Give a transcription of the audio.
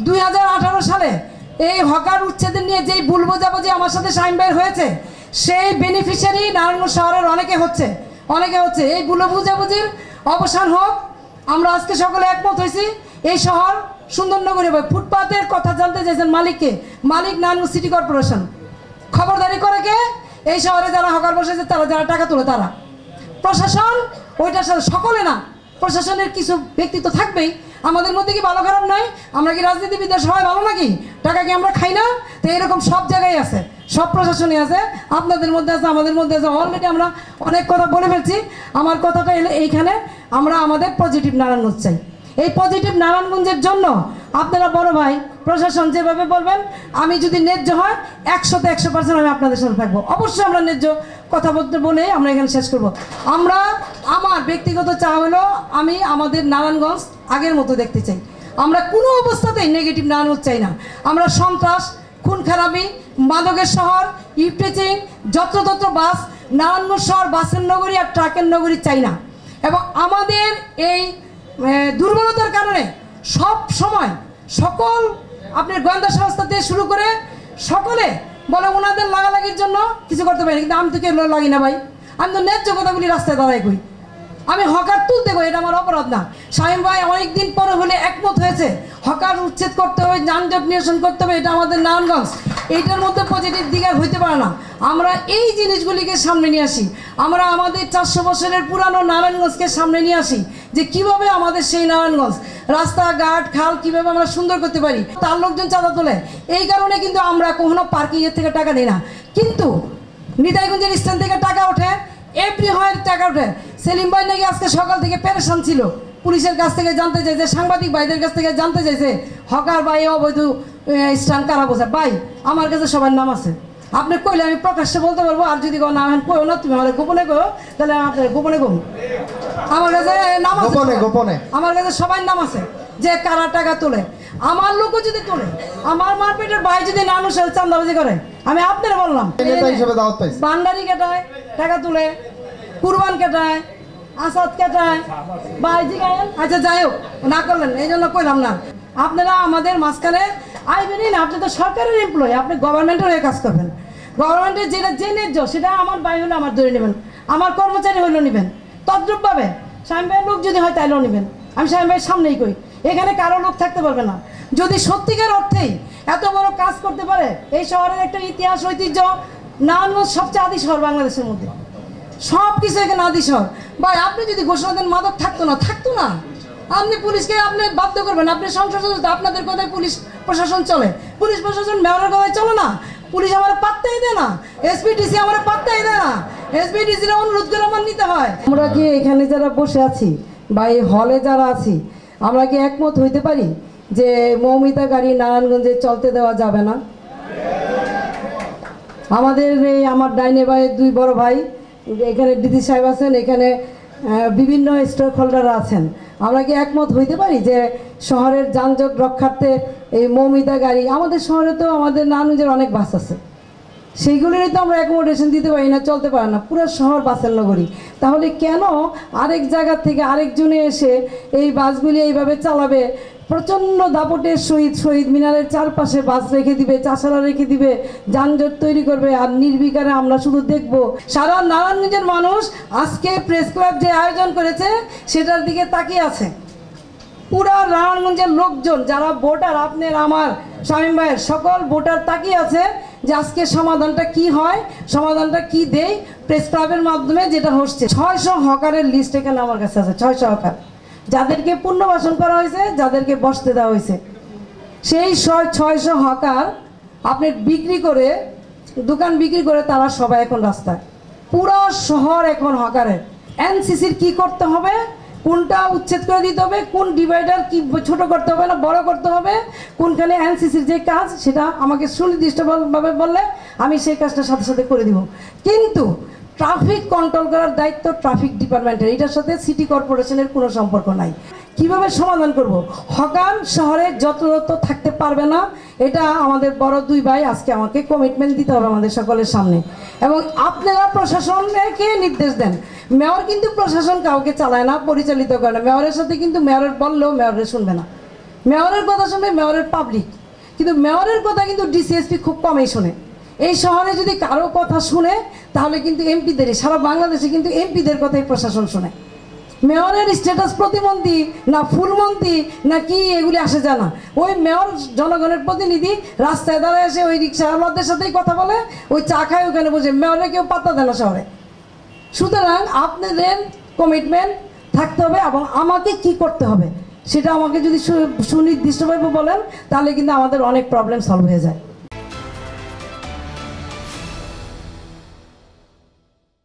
2018 সালে এই হকার উচ্ছেদের নিয়ে যেই ভুল বোঝাবুঝি আমার সাথে শাহিন ভাইয়ের হয়েছে, সেই বেনিফিশিয়ারি নারায়ণগঞ্জ শহরের অনেকে হচ্ছে। এই ভুল বোঝাবুঝির অবসান হোক। আমরা আজকে সকলে একমত হয়েছি এই শহর সুন্দর নগরী হবে। ফুটপাতের কথা জানতে চাইছেন মালিককে, মালিক নারায়ণগঞ্জ সিটি কর্পোরেশন। খবরদারি করে কে? এই শহরে যারা হকার বসেছে, তারা যারা টাকা তোলে তারা। প্রশাসন ওইটার সাথে সকলে না, প্রশাসনের কিছু ব্যক্তিত্ব থাকবেই। আমাদের মধ্যে কি ভালো খারাপ নয়? আমরা কি রাজনীতিবিদরা সবাই ভালো নাকি? টাকা কি আমরা খাই না? তো এরকম সব জায়গায় আছে, সব প্রশাসনে আছে, আপনাদের মধ্যে আছে, আমাদের মধ্যে আছে। অলরেডি আমরা অনেক কথা বলে ফেলছি। আমার কথাটা এলে এইখানে আমরা আমাদের পজিটিভ নারায়ণগঞ্জ চাই। এই পজিটিভ নারায়ণগঞ্জের জন্য আপনারা বড় ভাই প্রশাসন যেভাবে বলবেন, আমি যদি ন্যায্য হয় 100তে 100% আমি আপনাদের সাথে থাকবো। অবশ্যই আমরা ন্যায্য কথা বলে আমরা এখানে শেষ করব। আমার ব্যক্তিগত চাওয়া হলো, আমি আমাদের নারায়ণগঞ্জ আগের মতো দেখতে চাই। আমরা কোনো অবস্থাতেই নেগেটিভ নারায়ণগঞ্জ চাই না। আমরা সন্ত্রাস, খুন খারাপি, মাদকের শহর, ইফটেচিং, যত্রতত্র বাস, নারায়ণগঞ্জ শহর বাসের নগরী আর ট্রাকের নগরী চাই না। এবং আমাদের এই দুর্বলতার কারণে সব সময় সকল আপনার গোয়েন্দা সংস্থা থেকে শুরু করে সকলে বলে ওনাদের লাগালাগির জন্য কিছু করতে পারি, কিন্তু আমি তো কেউ লাগি না ভাই। আমি তো ন্যায্য কথাগুলি রাস্তায় দাঁড়াই কই, আমি হকার তুলতে কই, এটা আমার অপরাধ না। শাহিন ভাই অনেকদিন পরে হলে একমত হয়েছে হকার উচ্ছেদ করতে হবে, যানজট নিরসন করতে হবে। এটা আমাদের নারায়ণগঞ্জ, এইটার মধ্যে পজিটিভ দিক আর হইতে পারে না। আমরা এই জিনিসগুলিকে সামনে নিয়ে আসি, আমরা আমাদের 400 বছরের পুরানো নারায়ণগঞ্জকে সামনে নিয়ে আসি, যে কিভাবে আমাদের সেই নারায়ণগঞ্জ রাস্তাঘাট খাল কিভাবে আমরা সুন্দর করতে পারি। তার লোকজন চাঁদা তোলে, এই কারণে কিন্তু আমরা কখনো পার্কিংয়ের থেকে টাকা দিই না। কিন্তু নিতাইগঞ্জের স্ট্যান্ড থেকে টাকা ওঠে, এভরি হয় টাকা ওঠে। সেলিম ভাই নাকি আজকে সকাল থেকে পেরেশান ছিল, পুলিশের কাছ থেকে জানতে চাইছে, সাংবাদিক ভাইদের কাছ থেকে জানতে চাইছে হকার ভাই অবৈধ স্ট্যান্ড কারা বোঝা। ভাই আমার কাছে সবার নাম আছে, আপনি কইলে আমি প্রকাশ্যে বলতে পারবো। আর যদি কোনো নাম কইও না, তুমি আমার গোপনে কইও, তাহলে আপনার গোপনে কম। আমার কাছে নাম আছে, গোপনে আমার কাছে সবাই নাম আছে যে কারা টাকা তোলে। আমার লোকও যদি তোলে, আমার মারপেটের ভাই যদি নানুর সাথে চান্দাবাজি করে, আমি আপনারা বললাম ভান্ডারি কেটায় টাকা তুলে, কুরবান কেটায়, আসাদ কেটায়, ভাইজি গায়েন। আচ্ছা যাই হোক, না করলেন এই জন্য কইলাম না। আপনারা আমাদের মাঝখানে আইবেনই না, আপনি তো সরকারের এমপ্লয়ি, আপনি গভর্নমেন্টের হয়ে কাজ করবেন। গভর্নমেন্টের যেটা যে ন্যায্য সেটা আমার ভাই হলে আমার ধরে নেবেন, আমার কর্মচারী হইলেও নেবেন, তদ্রুপভাবে শাহিন ভাইয়ের লোক যদি হয় তাইলেও নেবেন। আমি শাহিন ভাইয়ের সামনেই কই, এখানে কারো লোক থাকতে পারবে না। যদি সত্যিকার অর্থেই এত বড় কাজ করতে পারে, এই শহরের একটা ইতিহাস ঐতিহ্য, নারায়ণগঞ্জ সবচেয়ে আদি শহর বাংলাদেশের মধ্যে, সব কিছু এখানে আদি শহর। ভাই আপনি যদি ঘোষণা দেন মাদক থাকতো না, আপনি পুলিশকে আপনি বাধ্য করবেন, আপনি সংসদ সদস্য, আপনাদের কথায় পুলিশ প্রশাসন চলে, পুলিশ প্রশাসন মেয়রের কথায় চলে না, পুলিশ আমার পাত্তাই দেয় না, এসপিডিসি আমার পাত্তাই দেয় না, এসপিডিসির অনুরোধ করে আমার নিতে হয়। আমরা কি এখানে যারা বসে আছি বা এই হলে যারা আছি, আমরা কি একমত হইতে পারি যে মৌমিতা গাড়ি নারায়ণগঞ্জে চলতে দেওয়া যাবে না? আমাদের এই আমার ডাইনে ভাইয়ের দুই বড় ভাই, এখানে ডিসি সাহেব আছেন, এখানে বিভিন্ন স্টক হোল্ডার আছেন, আমরা কি একমত হইতে পারি যে শহরের যানজট রক্ষার্থে এই মৌমিতা গাড়ি, আমাদের শহরে তো আমাদের নারায়ণগঞ্জের অনেক বাস আছে, সেইগুলিরই তো আমরা অ্যাকোমোডেশন দিতে পারি না, চলতে পারে না, পুরো শহর বাসের নগরী। তাহলে কেন আরেক জায়গা থেকে আরেকজনে এসে এই বাসগুলি এইভাবে চালাবে? প্রচণ্ড দাপটের সহিত শহীদ মিনারের চারপাশে বাস রেখে দিবে, চাষারা রেখে দিবে, যানজট তৈরি করবে, আর নির্বিকারে আমরা শুধু দেখব। সারা নারায়ণগঞ্জের মানুষ আজকে প্রেস ক্লাব যে আয়োজন করেছে সেটার দিকে তাকিয়ে আছে। পুরা নারায়ণগঞ্জের লোকজন যারা ভোটার, আপনার আমার শামীম ভাইয়ের সকল ভোটার তাকিয়ে আছে যে আজকে সমাধানটা কি হয়, সমাধানটা কি দেয় প্রেস ক্লাবের মাধ্যমে যেটা হচ্ছে। 600 হকারের লিস্ট এখানে আমার কাছে আছে, 600 হকার যাদেরকে পুনর্বাসন করা হয়েছে, যাদেরকে বসতে দেওয়া হয়েছে। সেই 600 হকার আপনি বিক্রি করে, দোকান বিক্রি করে তারা সবাই এখন রাস্তায়, পুরো শহর এখন হকারের। এনসিসির কি করতে হবে, কোনটা উচ্ছেদ করে দিতে হবে, কোন ডিভাইডার কি ছোট করতে হবে না বড় করতে হবে, কোনখানে এনসিসির যে কাজ সেটা আমাকে সুনির্দিষ্টভাবে বললে আমি সেই কাজটা সাথে সাথে করে দিব। কিন্তু ট্রাফিক কন্ট্রোল করার দায়িত্ব ট্রাফিক ডিপার্টমেন্টের, এটার সাথে সিটি কর্পোরেশনের কোনো সম্পর্ক নাই। কিভাবে সমাধান করব? হকার শহরে যত থাকতে পারবে না, এটা আমাদের বড় দুই ভাই আজকে আমাকে কমিটমেন্ট দিতে হবে আমাদের সকলের সামনে। এবং আপনারা প্রশাসনকে নির্দেশ দেন। মেয়র কিন্তু প্রশাসন কাউকে চালায় না, পরিচালিত করে না। মেয়রের সাথে কিন্তু মেয়রের বললেও মেয়রের শুনবে না, মেয়রের কথা শুনবে মেয়রের পাবলিক, কিন্তু মেয়রের কথা কিন্তু ডিসিএসপি খুব কমই শোনে। এই শহরে যদি কারো কথা শুনে তাহলে কিন্তু এমপিদেরই, সারা বাংলাদেশে কিন্তু এমপিদের কথাই প্রশাসন শোনে। মেয়রের স্ট্যাটাস প্রতিমন্ত্রী না ফুলমন্ত্রী না কি এগুলি আসে জানা, ওই মেয়র জনগণের প্রতিনিধি, রাস্তায় দাঁড়ায় এসে ওই রিক্সাওয়ালাদের সাথেই কথা বলে, ওই চা খায় ওখানে বসে, মেয়রে কেউ পাত্তা দেয় না শহরে। সুতরাং আপনাদের কমিটমেন্ট থাকতে হবে এবং আমাকে কি করতে হবে সেটা আমাকে যদি সুনির্দিষ্টভাবে বলেন তাহলে কিন্তু আমাদের অনেক প্রবলেম সলভ হয়ে যায়।